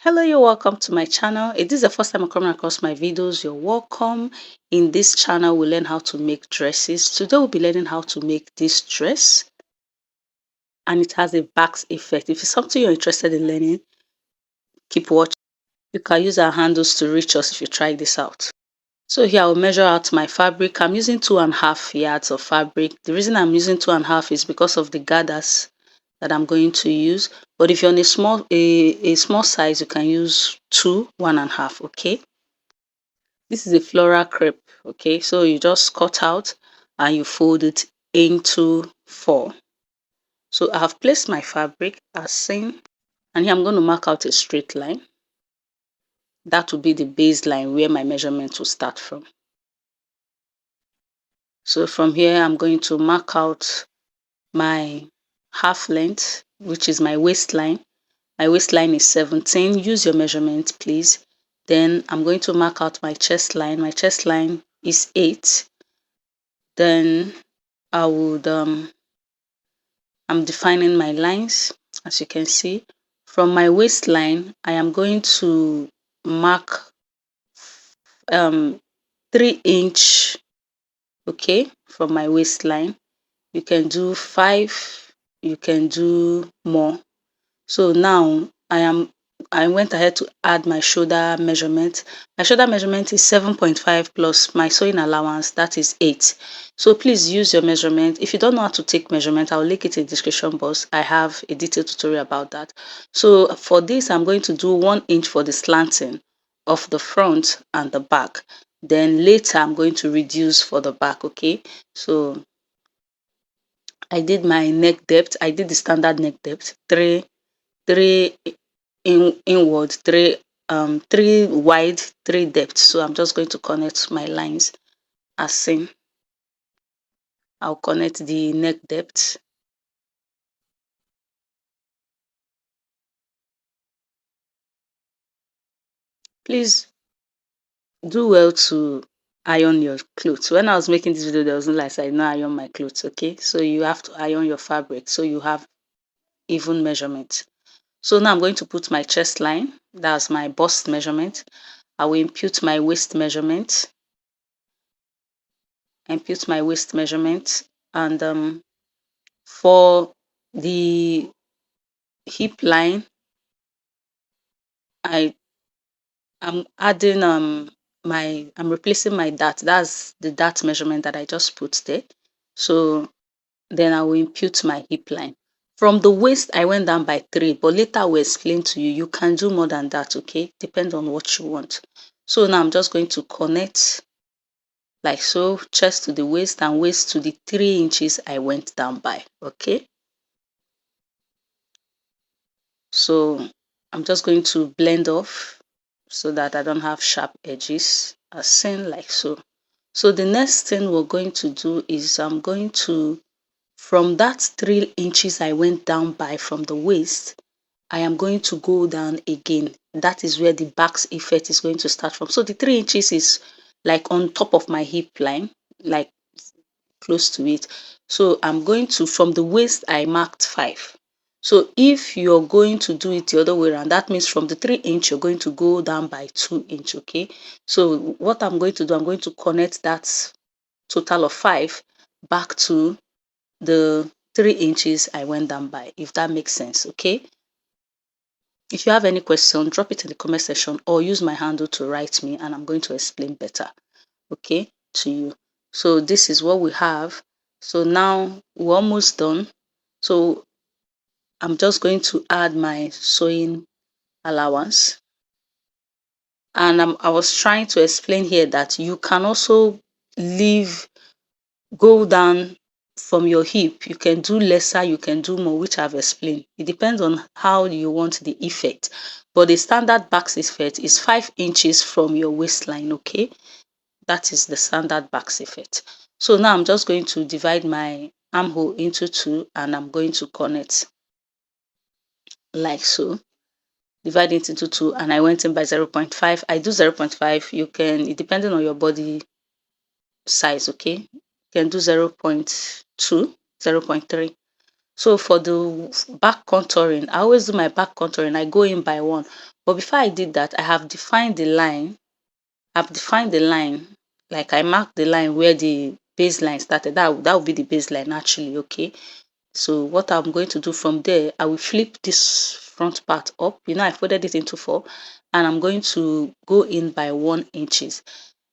Hello, you're welcome to my channel. If this is the first time I'm coming across my videos, you're welcome. In this channel, we'll learn how to make dresses. Today, we'll be learning how to make this dress, and it has a Basque effect. If it's something you're interested in learning, keep watching. You can use our handles to reach us if you try this out. So here I'll measure out my fabric. I'm using 2.5 yards of fabric. The reason I'm using 2.5 is because of the gathers that I'm going to use. But if you're on a small size, you can use 1.5, okay? This is a floral crepe, okay? So you just cut out and you fold it into 4. So I have placed my fabric as seen, and here I'm going to mark out a straight line. That will be the baseline where my measurement will start from. So from here, I'm going to mark out my half length, which is my waistline. My waistline is 17. Use your measurement, please. Then I'm going to mark out my chest line. My chest line is 8. Then I would, I'm defining my lines, as you can see. From my waistline, I am going to mark 3-inch, okay, from my waistline. You can do 5, you can do more. So now I went ahead to add my shoulder measurement. My shoulder measurement is 7.5 plus my sewing allowance, that is 8. So please use your measurement. If you don't know how to take measurement, I'll link it in the description box. I have a detailed tutorial about that. So for this, I'm going to do 1 inch for the slanting of the front and the back. Then later, I'm going to reduce for the back, okay? So I did my neck depth. I did the standard neck depth, 3 inward, 3 wide, 3 depth. So I'm just going to connect my lines as seen. I'll connect the neck depth. Please do well to iron your clothes. When I was making this video, there was no like I know iron my clothes, okay? So you have to iron your fabric so you have even measurement. So now I'm going to put my chest line. That's my bust measurement. I will impute my waist measurement. Impute my waist measurement, and for the hip line, I'm adding I'm replacing my dart. That's the dart measurement that I just put there. So then I will impute my hip line. From the waist, I went down by 3, but later I will explain to you. You can do more than that, okay? Depend on what you want. So now I'm just going to connect like so, chest to the waist and waist to the 3 inches I went down by, okay? So I'm just going to blend off so that I don't have sharp edges as seen like so. So the next thing we're going to do is I'm going to, from that 3 inches I went down by from the waist, I am going to go down again. That is where the Basque effect is going to start from. So the 3 inches is like on top of my hip line, like close to it. So I'm going to, from the waist, I marked 5. So if you're going to do it the other way around, that means from the 3 inch, you're going to go down by 2 inch, okay? So what I'm going to do, I'm going to connect that total of 5 back to the 3 inches I went down by, if that makes sense, okay? If you have any question, drop it in the comment section or use my handle to write me and I'm going to explain better, okay, to you. So this is what we have. So now we're almost done. So I'm just going to add my sewing allowance. And I was trying to explain here that you can also go down from your hip. You can do lesser, you can do more, which I've explained. It depends on how you want the effect. But the standard Basque effect is 5 inches from your waistline, okay? That is the standard Basque effect. So now I'm just going to divide my armhole into 2 and I'm going to connect like so. Divide it into 2 and I went in by 0.5. I do 0.5. You can, depending on your body size, okay? You can do 0.2, 0.3. So for the back contouring, I always do my back contouring. I go in by 1. But before I did that, I have defined the line. I've defined the line, like I marked the line where the baseline started. That would be the baseline actually, okay? So what I'm going to do from there, I will flip this front part up. I folded it into four, and I'm going to go in by 1 inches.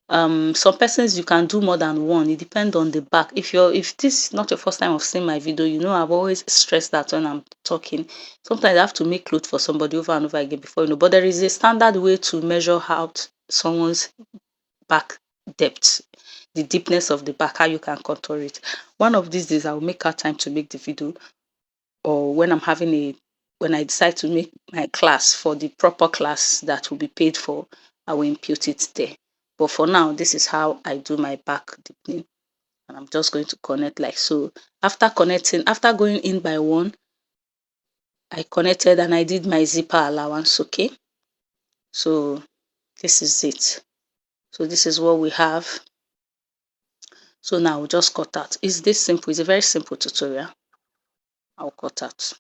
Some persons you can do more than one. It depends on the back. If this is not your first time of seeing my video, I've always stressed that when I'm talking. Sometimes I have to make clothes for somebody over and over again before but there is a standard way to measure out someone's back depth, the deepness of the back, how you can contour it. One of these days I will make out time to make the video, or when I decide to make my class for the proper class that will be paid for, I will impute it there. But for now, this is how I do my back deepening. And I'm just going to connect like so. After going in by one, I connected and I did my zipper allowance, okay? So this is it. So this is what we have. So now we'll just cut out. It's this simple. It's a very simple tutorial. I'll cut out.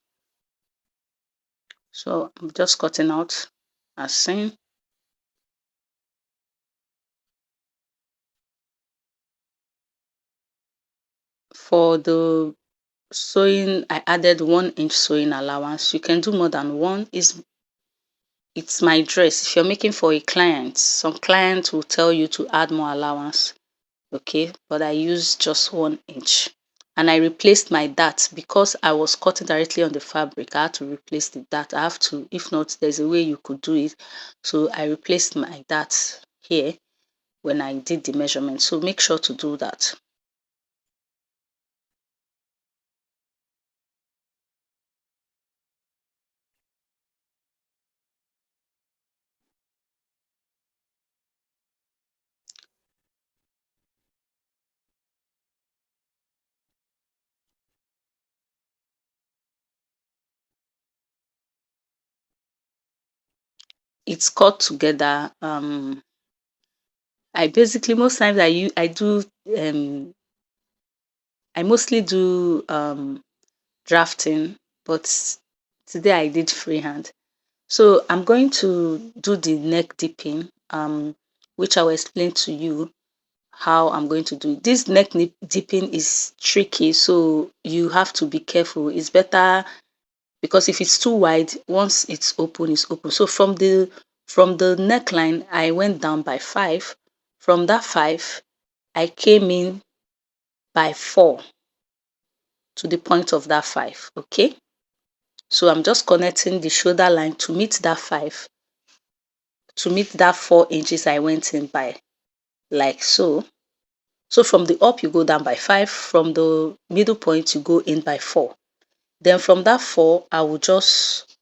So I'm just cutting out as seen. For the sewing, I added 1 inch sewing allowance. You can do more than one. It's my dress. If you're making for a client, some clients will tell you to add more allowance, okay? But I use just 1 inch. And I replaced my dart because I was cutting directly on the fabric. I had to replace the dart. I have to, if not, there's a way you could do it. So I replaced my dart here when I did the measurement. So make sure to do that. It's cut together. I basically most times I do I mostly do drafting, but today I did freehand. So I'm going to do the neck dipping, which I will explain to you how I'm going to do it. This dipping is tricky, so you have to be careful. It's better because if it's too wide, once it's open, it's open. So from the neckline, I went down by 5. From that 5, I came in by 4 to the point of that 5. Okay. So I'm just connecting the shoulder line to meet that 5, to meet that 4 inches I went in by, like so. So from the up, you go down by 5. From the middle point, you go in by 4. Then from that 4, I will just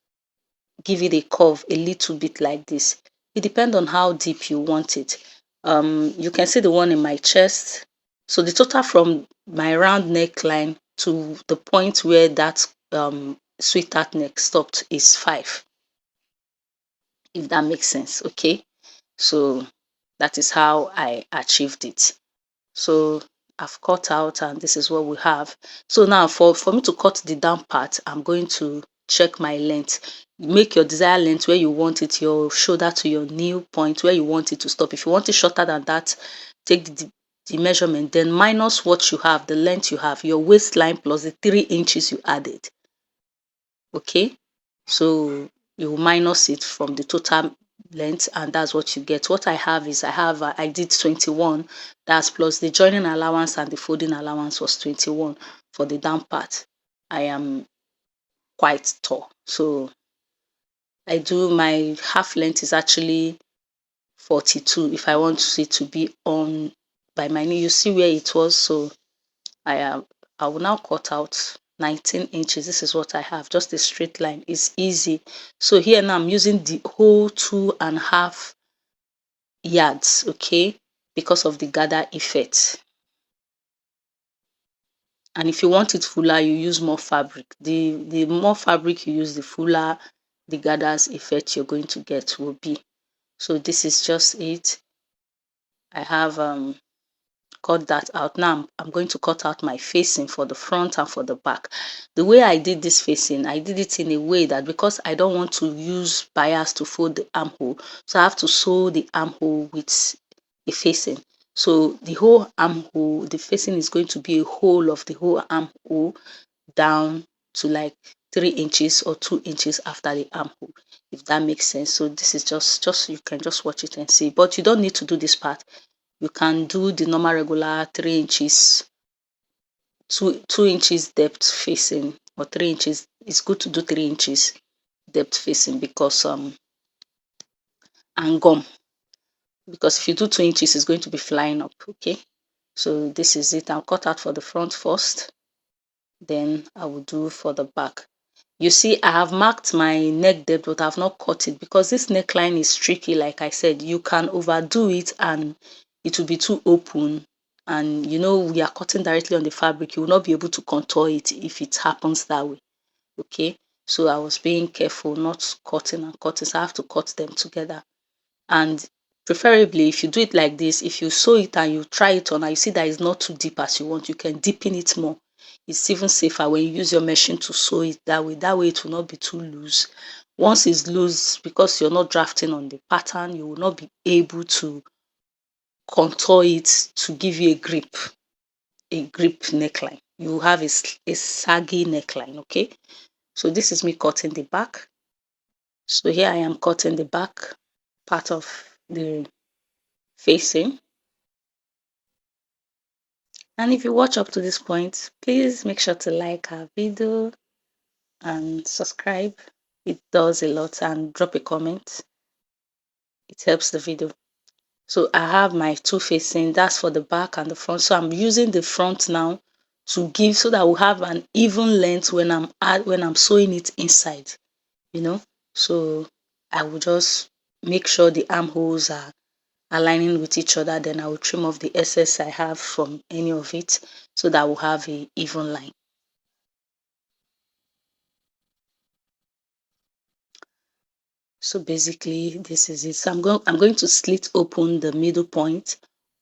give it a curve a little bit like this. It depends on how deep you want it. You can see the one in my chest. So the total from my round neckline to the point where that sweetheart neck stopped is 5, if that makes sense. Okay, so that is how I achieved it. So I've cut out, and this is what we have. So now for me to cut the down part, I'm going to check my length. Make your desired length where you want it, your shoulder to your knee point where you want it to stop. If you want it shorter than that, take the measurement, then minus what you have, the length you have, your waistline plus the 3 inches you added. Okay, so you minus it from the total length, and that's what you get. What I have is I did 21. That's plus the joining allowance and the folding allowance was 21 for the down part. I am quite tall, so I do my half length is actually 42 if I want it to be on by my knee. You see where it was, so I will now cut out 19 inches. This is what I have, just a straight line. It's easy. So here now I'm using the whole 2.5 yards, okay, because of the gather effect. And if you want it fuller, you use more fabric. The more fabric you use, the fuller the gathers effect you're going to get will be. So this is just it. I have cut that out. Now I'm going to cut out my facing for the front and for the back. The way I did this facing, I did it in a way that because I don't want to use bias to fold the armhole, so I have to sew the armhole with the facing. So the whole armhole, the facing is going to be a hole of the whole armhole down to like 3 inches or 2 inches after the armhole, if that makes sense. So this is just you can just watch it and see, but you don't need to do this part. You can do the normal regular 3 inches, two inches depth facing, or 3 inches. It's good to do 3 inches depth facing because and gum, because if you do 2 inches, it's going to be flying up. Okay, so this is it. I'll cut out for the front first, then I will do for the back. You see, I have marked my neck depth, but I've not cut it because this neckline is tricky. Like I said, you can overdo it and it will be too open. And we are cutting directly on the fabric. You will not be able to contour it if it happens that way. Okay. So I was being careful, not cutting and cutting. So I have to cut them together. And preferably, if you do it like this, if you sew it and you try it on and you see that it's not too deep as you want, you can deepen it more. It's even safer when you use your machine to sew it that way. That way it will not be too loose. Once it's loose, because you're not drafting on the pattern, you will not be able to contour it to give you a grip neckline. You will have a saggy neckline. Okay, so this is me cutting the back. So here I am cutting the back part of the facing. And if you watch up to this point, please make sure to like our video and subscribe. It does a lot, and drop a comment. It helps the video. So I have my two facing, that's for the back and the front. So I'm using the front now to give so that we'll have an even length when I'm sewing it inside, So I will just make sure the armholes are aligning with each other. Then I will trim off the excess I have from any of it so that we'll have a even line. So basically this is it. So I'm going to slit open the middle point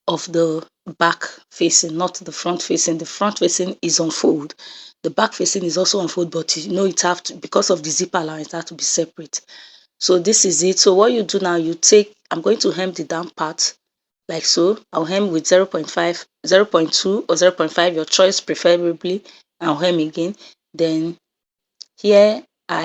of the back facing, not the front facing. The front facing is on fold. The back facing is also on fold, but it have to, because of the zipper allowance, it have to be separate. So this is it. So what you do now, I'm going to hem the down part like so. I'll hem with 0.5, 0.2 or 0.5, your choice preferably. I'll hem again. Then here I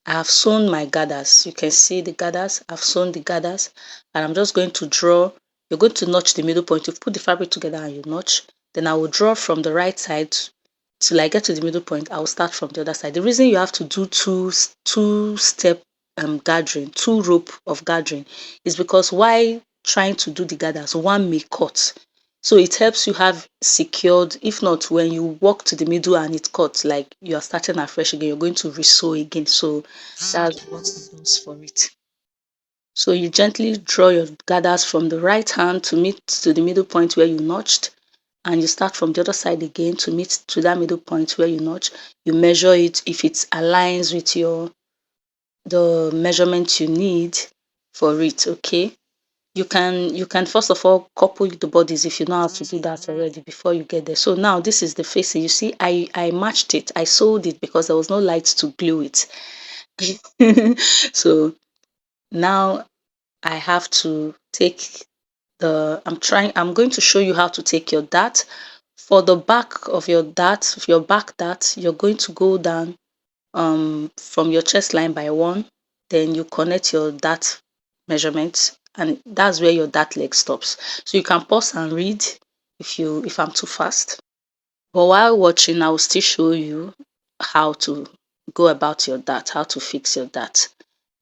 have sewn my gathers. You can see the gathers. I've sewn the gathers, and I'm just going to draw. You're going to notch the middle point. You've put the fabric together and you notch. Then I will draw from the right side till I get to the middle point. I will start from the other side. The reason you have to do two-step gathering, two rope of gathering, is because while trying to do the gathers, one may cut. So it helps you have secured. If not, when you walk to the middle and it cuts, like you are starting afresh again, you're going to resew again. So that's what it does for it. So you gently draw your gathers from the right hand to meet to the middle point where you notched, and you start from the other side again to meet to that middle point where you notch. You measure it. If it aligns with the measurement you need for it, okay. You can first of all couple the bodies if you know how to do that already before you get there. So now this is the facing. You see, I matched it. I sewed it because there was no light to glue it. So now I have to take I'm going to show you how to take your dart. For the back of your dart, your back dart, you're going to go down from your chest line by 1, then you connect your dart measurement, and that's where your dart leg stops. So you can pause and read if I'm too fast. But while watching, I will still show you how to go about your dart, how to fix your dart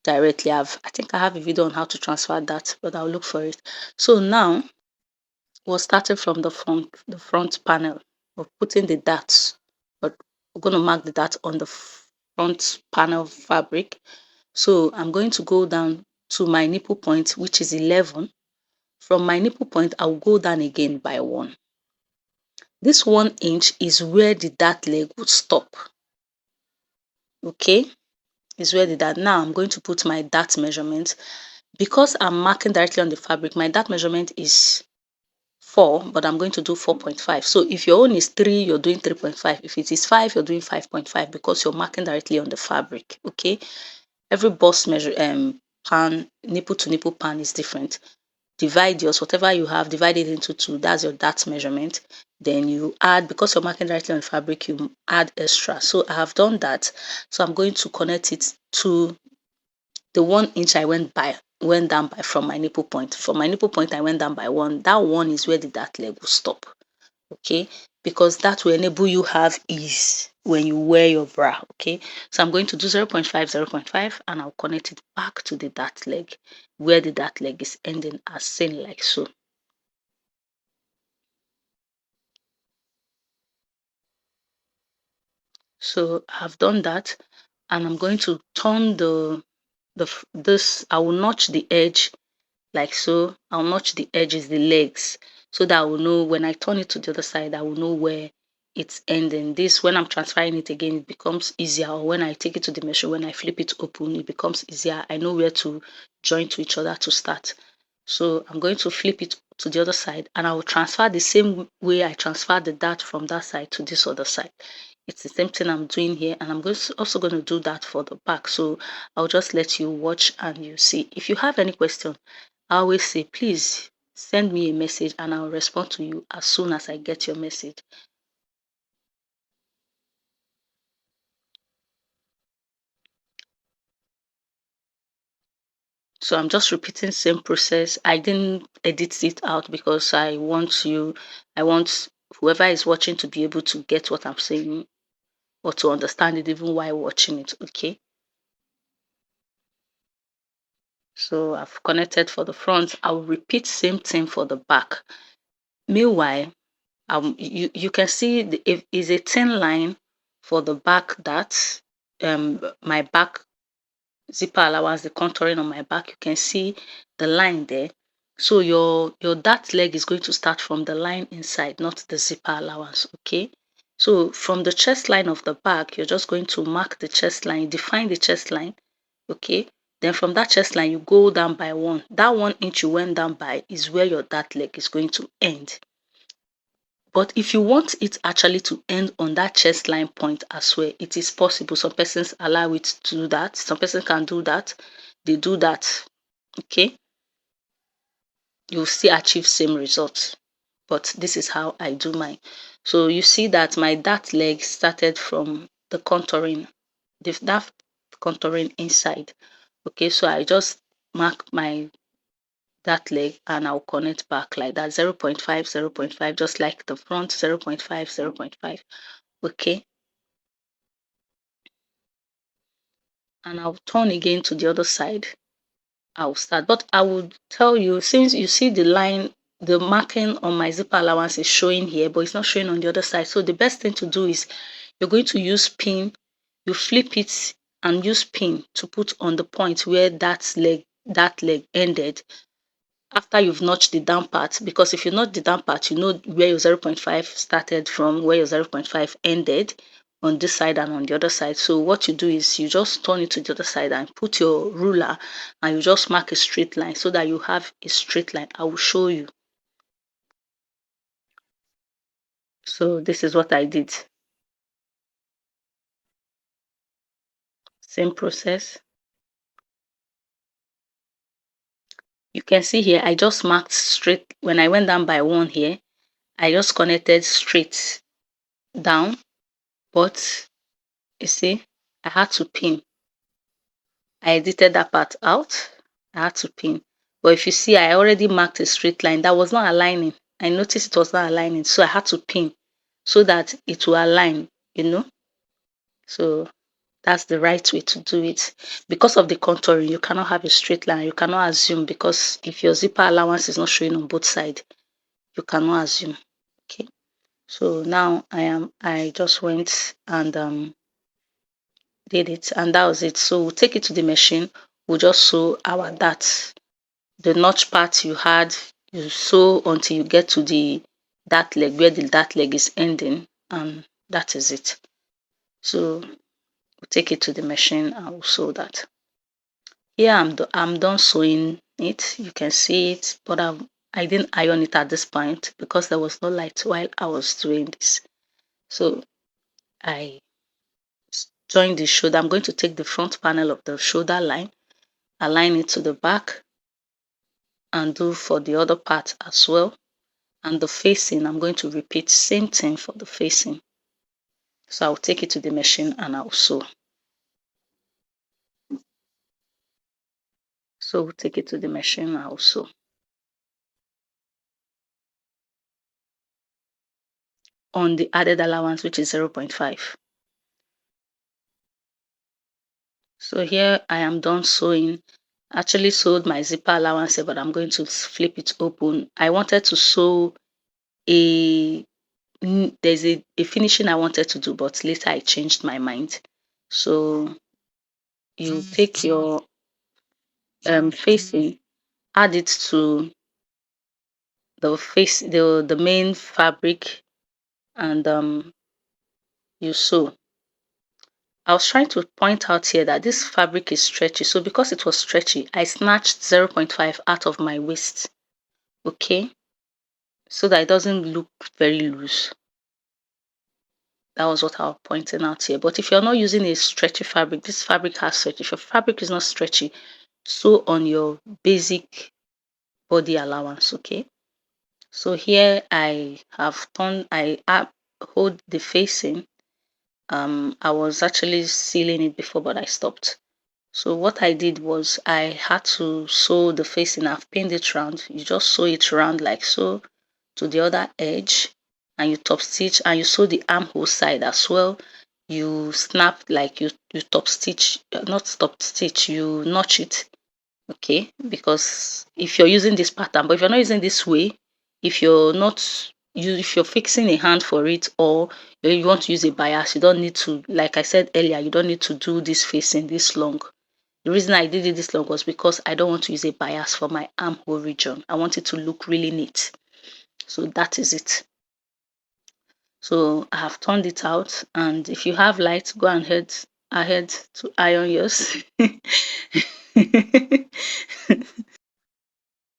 directly. I think I have a video on how to transfer that, but I'll look for it. So now we're starting from the front panel. We're putting the darts, but we're going to mark the dart on the front panel fabric. So I'm going to go down to my nipple point, which is 11. From my nipple point, I'll go down again by 1. This 1 inch is where the dart leg would stop. Okay, is where the dart. Now I'm going to put my dart measurement. Because I'm marking directly on the fabric, my dart measurement is 4, but I'm going to do 4.5. So if your own is 3, you're doing 3.5. If it is 5, you're doing 5.5 because you're marking directly on the fabric. Okay. Every bust measure pan, nipple to nipple pan is different. Divide yours, whatever you have, divide it into 2. That's your dart measurement. Then you add, because you're marking directly on the fabric, you add extra. So I have done that. So I'm going to connect it to the 1 inch I went down by from my nipple point. From my nipple point, I went down by 1. That 1 is where the dart leg will stop. Okay, because that will enable you have ease when you wear your bra. Okay, so I'm going to do 0.5, 0.5, and I'll connect it back to the dart leg where the dart leg is ending, as seen like so. So I've done that, and I'm going to turn this. I will notch the edge like so. I'll notch the edges, the legs, so that I will know when I turn it to the other side, I will know where it's ending. This, when I'm transferring it again, it becomes easier. Or when I take it to the machine, when I flip it open, it becomes easier. I know where to join to each other to start. So I'm going to flip it to the other side, and I will transfer the same way I transferred the dart from that side to this other side. It's the same thing I'm doing here, and I'm also going to do that for the back. So I'll just let you watch and you see. If you have any question, I always say, please send me a message and I'll respond to you as soon as I get your message. So I'm just repeating same process. I didn't edit it out because I want whoever is watching to be able to get what I'm saying or to understand it even while watching it. Okay. So I've connected for the front. I'll repeat same thing for the back. Meanwhile, you can see if is a thin line for the back that my back zipper allowance, the contouring on my back, you can see the line there. So your dart leg is going to start from the line inside, not the zipper allowance. Okay. So from the chest line of the back, you're just going to mark the chest line, define the chest line. Okay. Then from that chest line, you go down by 1. That 1 inch you went down by is where your dart leg is going to end. But if you want it actually to end on that chest line point as well, it is possible. Some persons allow it to do that. Some person can do that. They do that. Okay. You'll still achieve same results. But this is how I do mine. So you see that my dart leg started from the contouring, that contouring inside. Okay, so I just mark my that leg and I'll connect back like that 0.5, 0.5, just like the front 0.5, 0.5. Okay, and I'll turn again to the other side. I'll start, but I would tell you, since you see the line, the marking on my zipper allowance is showing here, but it's not showing on the other side. So the best thing to do is you're going to use pin, you flip it and use pin to put on the point where that leg ended after you've notched the down part, because if you notch the down part, you know where your 0.5 started from, where your 0.5 ended on this side and on the other side. So what you do is you just turn it to the other side and put your ruler and you just mark a straight line so that you have a straight line. I will show you. So this is what I did. Same process. You can see here, I just marked straight. When I went down by 1 here, I just connected straight down, but you see, I had to pin. I edited that part out. I had to pin. But if you see, I already marked a straight line that was not aligning. I noticed it was not aligning. So I had to pin so that it will align. So that's the right way to do it. Because of the contouring, you cannot have a straight line. You cannot assume, because if your zipper allowance is not showing on both sides, you cannot assume. Okay. So now I just went and did it, and that was it. So we'll take it to the machine. We'll just sew our darts. The notch part you had, you sew until you get to the dart leg where the dart leg is ending, and that is it. So we'll take it to the machine and we'll sew that. Here I'm done sewing it. You can see it, but I didn't iron it at this point because there was no light while I was doing this. So I join the shoulder. I'm going to take the front panel of the shoulder line, align it to the back, and do for the other part as well. And the facing, I'm going to repeat same thing for the facing. So I'll take it to the machine and I'll sew. So we'll take it to the machine and I'll sew. On the added allowance, which is 0.5. So here I am done sewing. Actually sewed my zipper allowance here, but I'm going to flip it open. I wanted to sew a there's a finishing I wanted to do, but later I changed my mind. So you take your facing, add it to the main fabric, and you sew. I was trying to point out here that this fabric is stretchy. So because it was stretchy, I snatched 0.5 out of my waist. Okay. So that it doesn't look very loose. That was what I was pointing out here. But if you're not using a stretchy fabric, this fabric has stretch. If your fabric is not stretchy, sew on your basic body allowance. Okay. So here I have hold the facing. I was actually sealing it before, but I stopped. So what I did was I had to sew the facing. I've pinned it round. You just sew it round like so to the other edge, and you top stitch, and you sew the armhole side as well. You snap like you top stitch, not top stitch, you notch it. Okay, because if you're using this pattern, but if you're not using this way, if you're not if you're fixing a hand for it, or you want to use a bias, you don't need to, like I said earlier, you don't need to do this facing this long. The reason I did it this long was because I don't want to use a bias for my armhole region. I want it to look really neat. So that is it. So I have turned it out, and if you have light, go ahead to iron yours.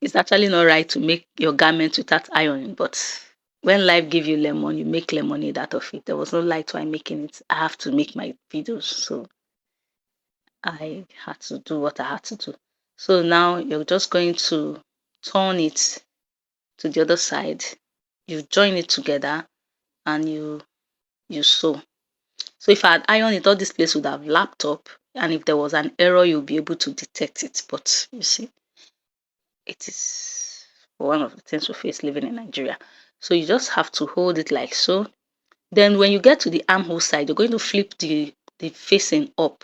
It's actually not right to make your garment without ironing, but when life give you lemon, you make lemonade out of it. There was no light while making it. I have to make my videos, so I had to do what I had to do. So now you're just going to turn it to the other side. You join it together and you sew. So if I had ironed it, all this place would have lapped up, and if there was an error, you'll be able to detect it. But you see, it is one of the things we face living in Nigeria. So you just have to hold it like so. Then when you get to the armhole side, you're going to flip the facing up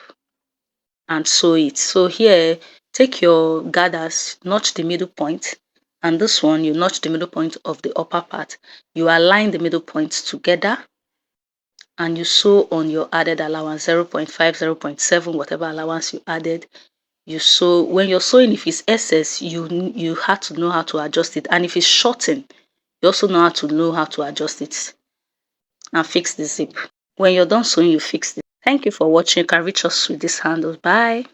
and sew it. So here, take your gathers, notch the middle point, and this one, you notch the middle point of the upper part. You align the middle points together, and you sew on your added allowance 0.5, 0.7, whatever allowance you added. You sew. When you're sewing, if it's excess, you have to know how to adjust it, and if it's shortened, you also know how to adjust it and fix the zip. When you're done sewing, you fix it. Thank you for watching. You can reach us with this handle. Bye.